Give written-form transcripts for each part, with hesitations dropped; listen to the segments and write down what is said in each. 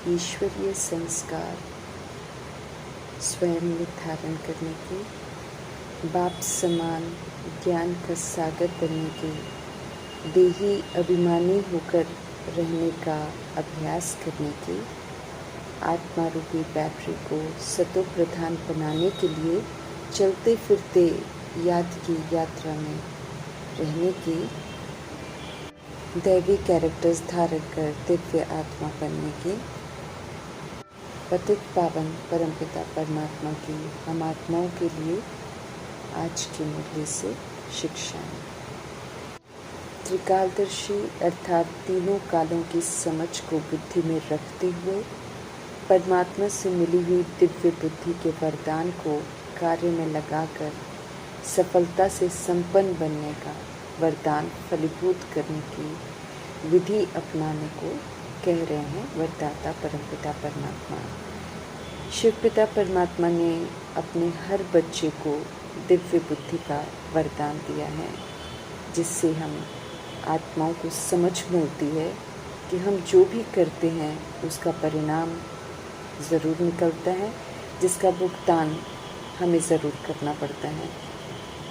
ईश्वरीय संस्कार स्वयं में धारण करने की, बाप समान ज्ञान का सागर बनने की, देही अभिमानी होकर रहने का अभ्यास करने की, आत्मा रूपी बैटरी को सतो प्रधान बनाने के लिए चलते फिरते याद की यात्रा में रहने की, दैवी कैरेक्टर्स धारण कर दिव्य आत्मा बनने की, पतित पावन परमपिता परमात्मा की हम आत्माओं के लिए आज की मुरली से शिक्षाएं। त्रिकालदर्शी अर्थात तीनों कालों की समझ को बुद्धि में रखते हुए परमात्मा से मिली हुई दिव्य बुद्धि के वरदान को कार्य में लगाकर सफलता से संपन्न बनने का वरदान फलीभूत करने की विधि अपनाने को कह रहे हैं वरदाता परमपिता परमात्मा। शिव पिता परमात्मा ने अपने हर बच्चे को दिव्य बुद्धि का वरदान दिया है, जिससे हम आत्माओं को समझ मिलती है कि हम जो भी करते हैं उसका परिणाम ज़रूर निकलता है, जिसका भुगतान हमें ज़रूर करना पड़ता है।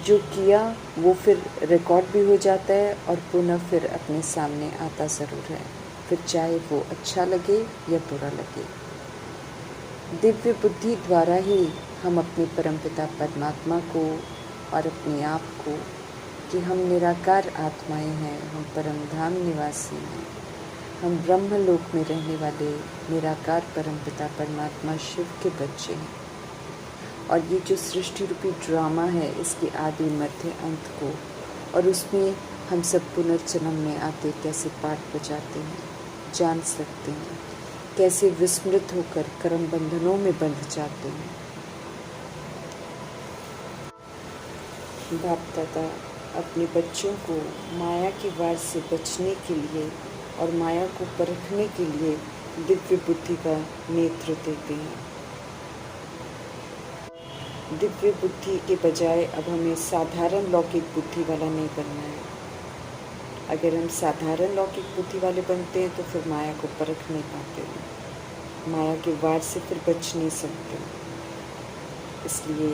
जो किया वो फिर रिकॉर्ड भी हो जाता है और पुनः फिर अपने सामने आता ज़रूर है, फिर चाहे वो अच्छा लगे या बुरा लगे। दिव्य बुद्धि द्वारा ही हम अपने परमपिता परमात्मा को और अपने आप को कि हम निराकार आत्माएं हैं, हम परमधाम निवासी हैं, हम ब्रह्मलोक में रहने वाले निराकार परमपिता परमात्मा शिव के बच्चे हैं, और ये जो सृष्टि रूपी ड्रामा है इसके आदि मध्य अंत को और उसमें हम सब पुनर्जन्म में आते कैसे पाठ बजाते हैं जान सकते हैं, कैसे विस्मृत होकर कर्म बंधनों में बंध जाते हैं। बाप दादा अपने बच्चों को माया के वार से बचने के लिए और माया को परखने के लिए दिव्य बुद्धि का नेत्र देते हैं। दिव्य बुद्धि के बजाय अब हमें साधारण लौकिक बुद्धि वाला नहीं बनना है। अगर हम साधारण लौकिक बुद्धि वाले बनते हैं तो फिर माया को परख नहीं पाते हैं, माया के वार से फिर बच नहीं सकते। इसलिए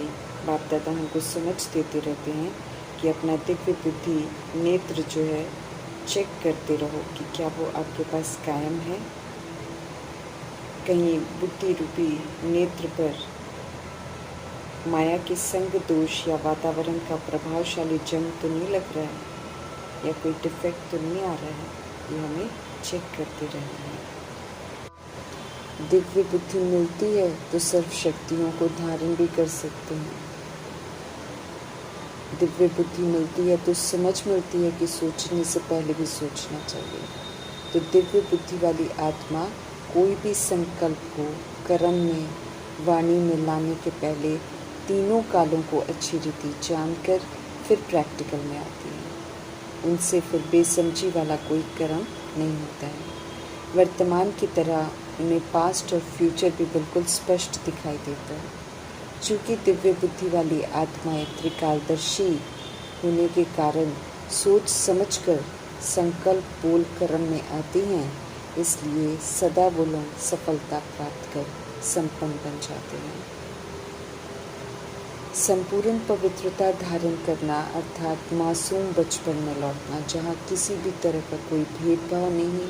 बाप दादा हमको समझ देते रहते हैं कि अपना दिव्य बुद्धि नेत्र जो है चेक करते रहो कि क्या वो आपके पास कायम है। कहीं बुद्धि रूपी नेत्र पर माया के संग दोष या वातावरण का प्रभावशाली जंग तो नहीं लग रहा है या कोई डिफेक्ट तो नहीं आ रहा है, ये हमें चेक करते रहना है। दिव्य बुद्धि मिलती है तो सर्व शक्तियों को धारण भी कर सकते हैं। दिव्य बुद्धि मिलती है तो समझ मिलती है कि सोचने से पहले भी सोचना चाहिए। तो दिव्य बुद्धि वाली आत्मा कोई भी संकल्प को कर्म में वाणी में लाने के पहले तीनों कालों को अच्छी रीति जानकर फिर प्रैक्टिकल में आती है। उनसे फिर बेसमझी वाला कोई कर्म नहीं होता है। वर्तमान की तरह उन्हें पास्ट और फ्यूचर भी बिल्कुल स्पष्ट दिखाई देता है। चूँकि दिव्य बुद्धि वाली आत्माएं त्रिकालदर्शी होने के कारण सोच समझकर संकल्प बोल कर्म में आती हैं, इसलिए सदा बोलो सफलता प्राप्त कर संपन्न बन जाते हैं। संपूर्ण पवित्रता धारण करना अर्थात मासूम बचपन में लौटना, जहाँ किसी भी तरह का कोई भेदभाव नहीं,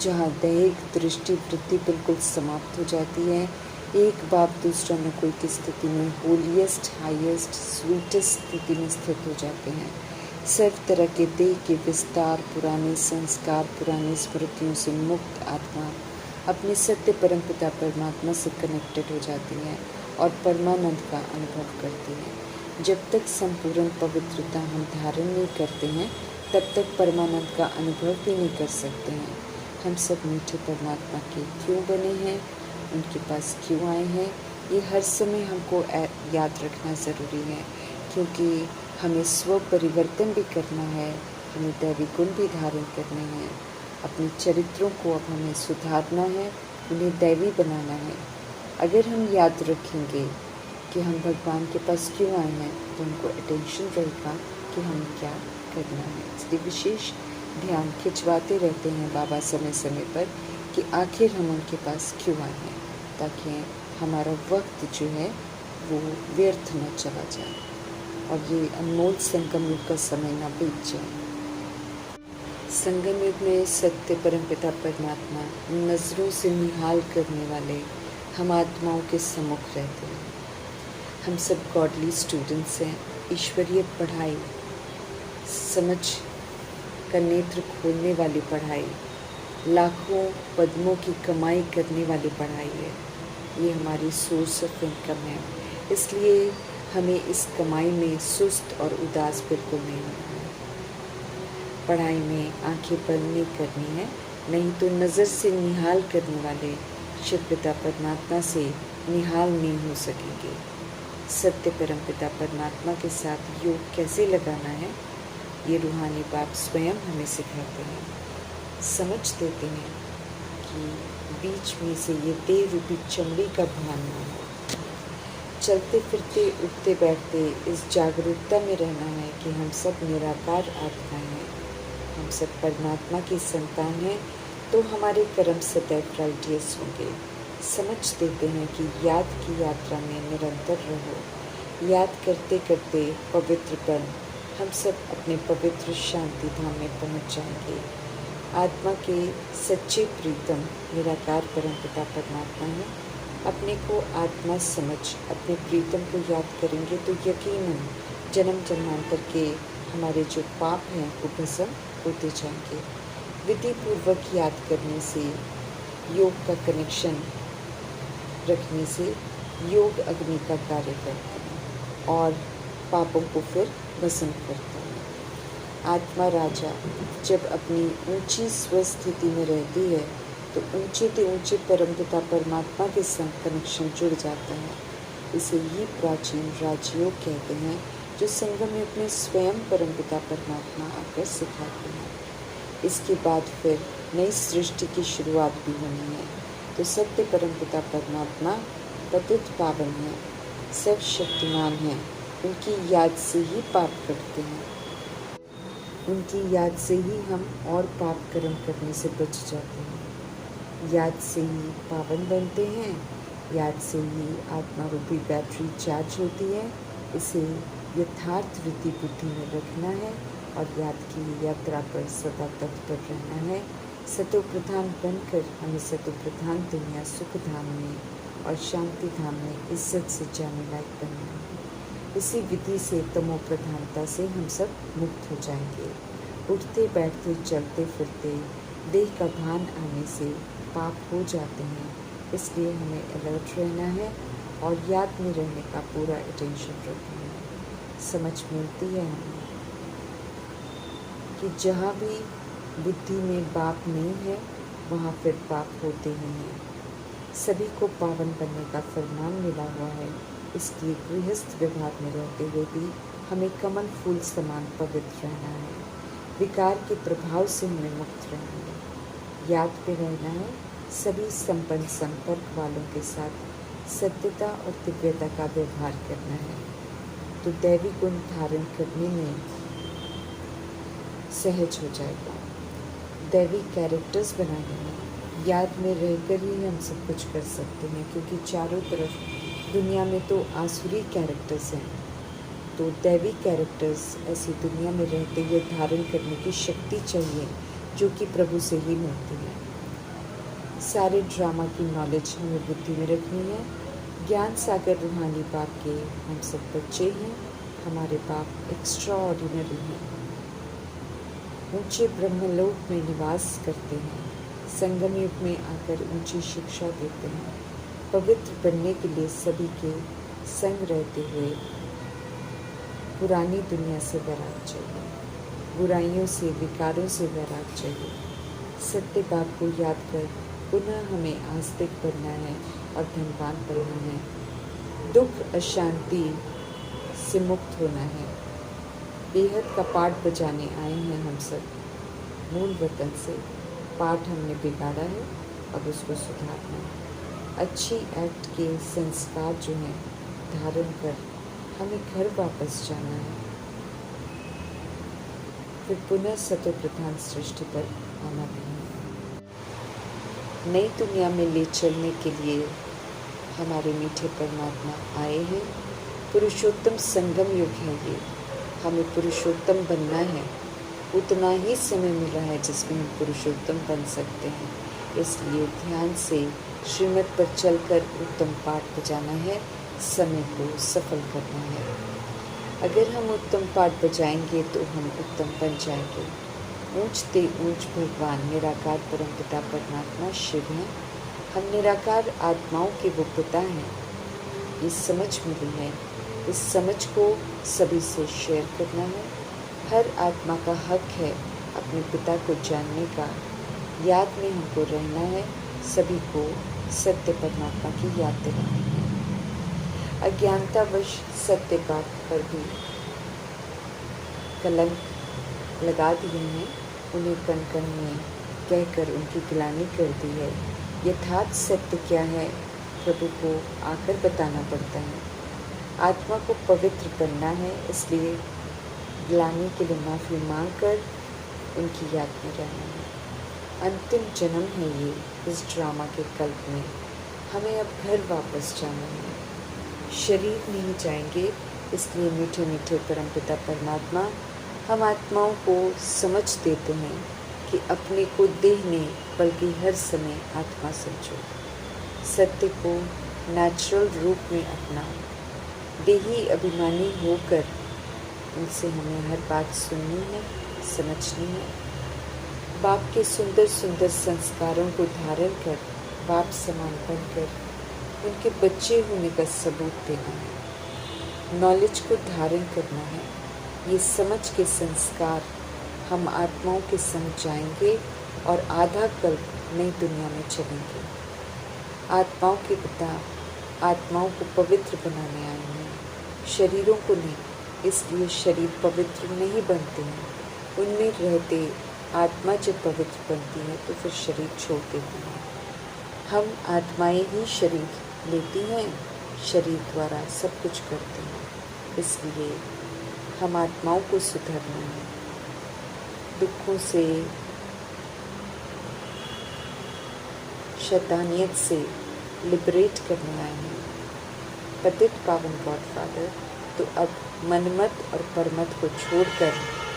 जहाँ दैहिक दृष्टि वृत्ति बिल्कुल समाप्त हो जाती है। एक बाप दूसरा न कोई की स्थिति में होलिएस्ट हाईएस्ट स्वीटेस्ट स्थिति में स्थित हो जाते हैं। सर्व तरह के देह के विस्तार, पुराने संस्कार, पुरानी स्मृतियों से मुक्त आत्मा अपने सत्य परमपिता परमात्मा से कनेक्टेड हो जाती हैं और परमानंद का अनुभव करती हैं। जब तक संपूर्ण पवित्रता हम धारण नहीं करते हैं तब तक परमानंद का अनुभव भी नहीं कर सकते हैं। हम सब मीठे परमात्मा के क्यों बने हैं, उनके पास क्यों आए हैं, ये हर समय हमको याद रखना ज़रूरी है, क्योंकि हमें स्व परिवर्तन भी करना है, हमें दैवी गुण भी धारण करने हैं, अपने चरित्रों को अब हमें सुधारना है, उन्हें दैवी बनाना है। अगर हम याद रखेंगे कि हम भगवान के पास क्यों आए हैं तो हमको अटेंशन रहेगा कि हमें क्या करना है। इसलिए विशेष ध्यान खिंचवाते रहते हैं बाबा समय समय पर कि आखिर हम उनके पास क्यों आए हैं, ताकि हमारा वक्त जो है वो व्यर्थ न चला जाए और ये अनमोल संगम युग का समय न बीत जाए। संगम युग में सत्य परमपिता परमात्मा नज़रों से निहाल करने वाले हम आत्माओं के सम्मुख रहते हैं। हम सब गॉडली स्टूडेंट्स हैं। ईश्वरीय पढ़ाई, समझ का नेत्र खोलने वाली पढ़ाई, लाखों पद्मों की कमाई करने वाली पढ़ाई है। ये हमारी सोर्स ऑफ इनकम है, इसलिए हमें इस कमाई में सुस्त और उदास बिल्कुल नहीं होना है। पढ़ाई में आंखें बंद नहीं करनी है, नहीं तो नज़र से निहाल करने वाले शिव पिता परमात्मा से निहाल नहीं हो सकेंगे। सत्य परमपिता परमात्मा के साथ योग कैसे लगाना है, ये रूहानी बाप स्वयं हमें सिखाते हैं। समझ देते हैं कि बीच में से ये देह रूपी चमड़ी का भान ना हो। चलते फिरते उठते बैठते इस जागरूकता में रहना है कि हम सब निराकार आत्माएं हैं, हम सब परमात्मा की संतान हैं, तो हमारे कर्म सदैव राइटियस होंगे। समझ देते हैं कि याद की यात्रा में निरंतर रहो। याद करते करते पवित्रपन हम सब अपने पवित्र शांति धाम में पहुंच जाएंगे। आत्मा के सच्चे प्रीतम निराकार परमपिता परमात्मा है। अपने को आत्मा समझ अपने प्रीतम को याद करेंगे तो यकीनन जन्म जन्मांतर के हमारे जो पाप हैं वो भस्म होते जाएंगे। विधि पूर्वक याद करने से, योग का कनेक्शन रखने से योग अग्नि का कार्य करते हैं और पापों को फिर भस्म करता है। आत्मा राजा जब अपनी ऊंची स्वस्थिति में रहती है तो ऊंचे से ऊंचे परमपिता परमात्मा के संग कनेक्शन जुड़ जाता है। इसे ही प्राचीन राजयोग कहते हैं, जो संगम युग में स्वयं परमपिता परमात्मा आकर सिखाते हैं। इसके बाद फिर नई सृष्टि की शुरुआत भी होनी है। तो सत्य परमपिता परमात्मा पतित पावन है, सर्वशक्तिमान है। उनकी याद से ही पाप करते हैं। उनकी याद से ही हम और पाप कर्म करने से बच जाते हैं। याद से ही पावन बनते हैं, याद से ही आत्मा रूपी बैटरी चार्ज होती है। इसे यथार्थ वृत्ति बुद्धि में रखना है और याद की यात्रा पर सदा तत्पर रहना है। सतो प्रधान बनकर हमें सतो प्रधान दुनिया सुख धाम में और शांति धाम में इज्जत से जाने लायक बनना है। इसी विधि से तमो प्रधानता से हम सब मुक्त हो जाएंगे। उठते बैठते चलते फिरते देह का भान आने से पाप हो जाते हैं, इसलिए हमें अलर्ट रहना है और याद में रहने का पूरा अटेंशन रखना है। समझ मिलती है हमें कि जहाँ भी बुद्धि में पाप नहीं है वहाँ फिर पाप होते ही हैं। सभी को पावन बनने का फरमान मिला हुआ है, इसलिए गृहस्थ व्यवहार में रहते हुए भी हमें कमल फूल समान पवित्र रहना है। विकार के प्रभाव से हमें मुक्त रहना है। याद पे रहना है। सभी संपन्न संपर्क वालों के साथ सत्यता और दिव्यता का व्यवहार करना है, तो दैवी गुण धारण करने में सहज हो जाएगा। दैवी कैरेक्टर्स बनाने में याद में रहकर ही हम सब कुछ कर सकते हैं, क्योंकि चारों तरफ दुनिया में तो आसुरी कैरेक्टर्स हैं, तो दैवी कैरेक्टर्स ऐसी दुनिया में रहते हुए धारण करने की शक्ति चाहिए, जो कि प्रभु से ही मिलती है। सारे ड्रामा की नॉलेज हमें बुद्धि में रखनी है। ज्ञान सागर रूहानी बाप के हम सब बच्चे हैं। हमारे बाप एक्स्ट्रा ऑर्डिनरी हैं, ऊंचे ब्रह्मलोक में निवास करते हैं। संगम युग में आकर ऊंची शिक्षा देते हैं। पवित्र बनने के लिए सभी के संग रहते हुए पुरानी दुनिया से वैराग चाहिए, बुराइयों से विकारों से वैराग चाहिए। सत्य बाप को याद कर पुनः हमें आस्तिक बनना है और धनवान बनना है। दुख अशांति से मुक्त होना है। बेहद का पाठ बजाने आए हैं हम सब। मूल वतन से पाठ हमने बिगाड़ा है, अब उसको सुधारना है। अच्छी एक्ट के संस्कार जो हैं धारण कर हमें घर वापस जाना है, फिर पुनः सतो प्रधान सृष्टि पर आना भी है। नई दुनिया में ले चलने के लिए हमारे मीठे परमात्मा आए हैं। पुरुषोत्तम संगम युग है ये, हमें पुरुषोत्तम बनना है। उतना ही समय मिला है जिसमें हम पुरुषोत्तम बन सकते हैं। इसलिए ध्यान से श्रीमत पर चलकर उत्तम पाठ बजाना है, समय को सफल करना है। अगर हम उत्तम पाठ बजाएंगे तो हम उत्तम बन जाएंगे। ऊंचते ऊंच भगवान निराकार परमपिता परमात्मा शिव हैं। हम निराकार आत्माओं के वो पिता हैं। ये समझ मिली है, इस समझ को सभी से शेयर करना है। हर आत्मा का हक है अपने पिता को जानने का। याद में हमको रहना है, सभी को सत्य परमात्मा की याद दिलानी है। अज्ञानतावश सत्य बात पर भी कलंक लगा दिए हैं, उन्हें कण कण में कहकर उनकी गिलानी कर दी है। यथार्थ सत्य क्या है प्रभु को आकर बताना पड़ता है। आत्मा को पवित्र बनना है, इसलिए गिलानी के लिए माफ़ी मांग कर उनकी याद में रहना है। अंतिम जन्म है ये इस ड्रामा के कल्प में। हमें अब घर वापस जाना है, शरीर नहीं जाएंगे। इसलिए मीठे मीठे परमपिता परमात्मा हम आत्माओं को समझ देते हैं कि अपने को देह नहीं बल्कि हर समय आत्मा समझो। सत्य को नेचुरल रूप में अपनाओ। देही अभिमानी होकर उनसे हमें हर बात सुननी है, समझनी है। बाप के सुंदर सुंदर संस्कारों को धारण कर बाप समान बनकर उनके बच्चे होने का सबूत देना है। नॉलेज को धारण करना है। ये समझ के संस्कार हम आत्माओं के संग जाएंगे और आधा कल्प नई दुनिया में चलेंगे। आत्माओं के पिता आत्माओं को पवित्र बनाने आए हैं, शरीरों को नहीं। इसलिए शरीर पवित्र नहीं बनते हैं। उनमें रहते आत्मा जब पवित्र बनती है तो फिर शरीर छोड़ देती है। हम आत्माएं ही शरीर लेती हैं, शरीर द्वारा सब कुछ करते हैं। इसलिए हम आत्माओं को सुधरना है, दुखों से, शैतानियत से लिबरेट करने आए हैं। पतित पावन गॉडफादर, तो अब मनमत और परमत को छोड़कर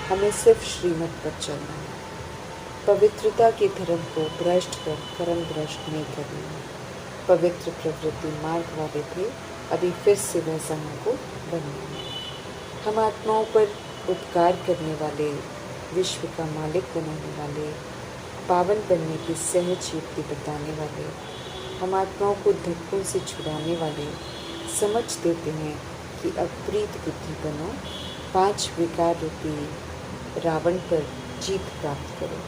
हमें सिर्फ श्रीमत पर चलना है। पवित्रता के धर्म को भ्रष्ट कर कर्म भ्रष्ट नहीं करना है। पवित्र प्रवृत्ति मार्ग वाले थे, अभी फिर से वैसा हमको बनना है। हम आत्माओं पर उपकार करने वाले, विश्व का मालिक बनाने वाले, पावन बनने की सहज युक्ति बताने वाले, हम आत्माओं को धक्कों से छुड़ाने वाले समझ देते हैं कि अब प्रीत बुद्धि बनो, 5 विकार रूपी रावण पर जीत प्राप्त करो।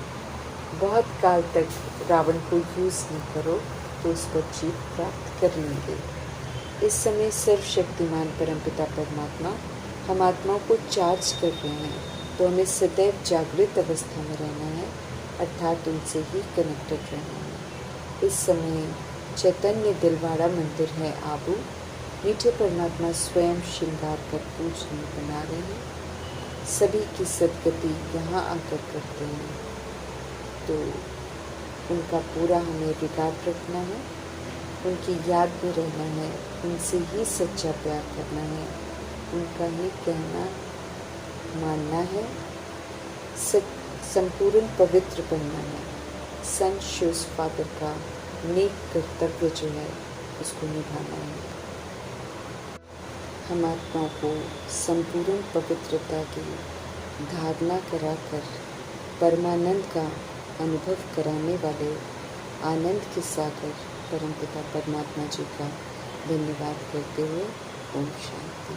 बहुत काल तक रावण को यूज़ नहीं करो तो उस पर जीत प्राप्त कर लेंगे। इस समय सर्वशक्तिमान परमपिता परमात्मा हम आत्माओं को चार्ज कर रहे हैं, तो हमें सदैव जागृत अवस्था में रहना है, अर्थात उनसे ही कनेक्टेड रहना है। इस समय चैतन्य दिलवाड़ा मंदिर है आबू। मीठे परमात्मा स्वयं श्रृंगार कर पूजनीय बना रहे हैं। सभी की सदगति यहाँ आकर करते हैं, तो उनका पूरा हमें रिगार्ड रखना है, उनकी याद में रहना है, उनसे ही सच्चा प्यार करना है, उनका ही कहना मानना है, संपूर्ण पवित्र बनना है। संत शिव फादर का नेक कर्तव्य जो है उसको निभाना है। हम आत्माओं को संपूर्ण पवित्रता की धारणा कराकर परमानंद का अनुभव कराने वाले आनंद के सागर परमपिता परमात्मा जी का धन्यवाद करते हुए ओम शांति।